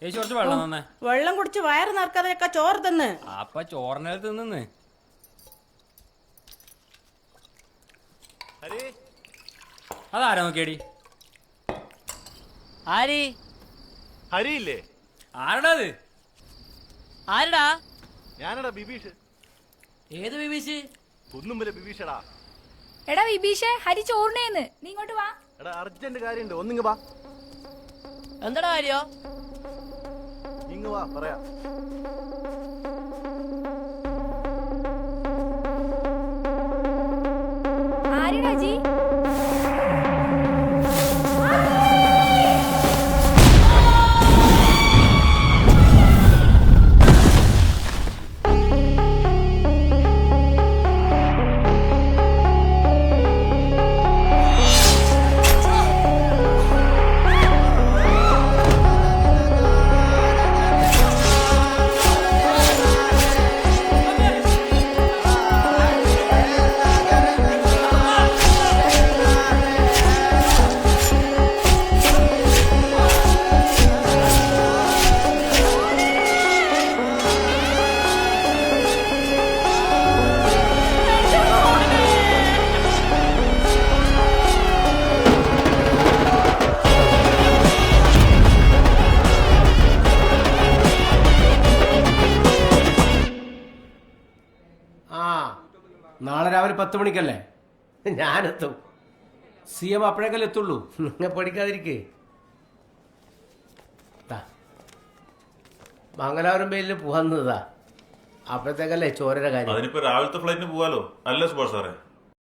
ചേച്ചി കുറച്ച് വെള്ളം തന്നെ. വെള്ളം കുടിച്ച് വയറ് നിറക്കാതെയൊക്കെ ചോറ് തിന്ന്. അപ്പൊ ചോറിനകത്ത് തിന്ന്. അതാരാ നോക്കിയടി? ആര്? ഹരിയില്ലേ? ആരടാ അത്? ആരടാ? ഞാനടാ ബിബീഷ്. ഏത് ബിബീഷ്? കുന്നുമ്പലെ ബിബീഷടാ. എടാ വിഭീഷേ, ഹരി ചോറിനേന്ന്, നീ ഇങ്ങോട്ട് വാ. എടാ അർജന്റ് കാര്യണ്ട്, ഒന്നിങ്ങ് വാ. എന്താടാ കാര്യോ? ഇങ്ങ് വാ പറയാ. ആരെടാ ജി? നാളെ രാവിലെ 10 മണിക്കല്ലേ? ഞാനെത്തും. CM അപ്പോഴേക്കല്ലേ എത്തുള്ളൂ. നിങ്ങൾ പഠിക്കാതിരിക്കേ. മംഗലാപുരം പേരിൽ പോകാന്നതാ. അപ്പോഴത്തേക്കല്ലേ ചോരയുടെ കാര്യം. അതിനിപ്പോ രാവിലത്തെ ഫ്ലൈറ്റിന് പോവാലോ. നല്ല സുഭാഷ് സാറേ.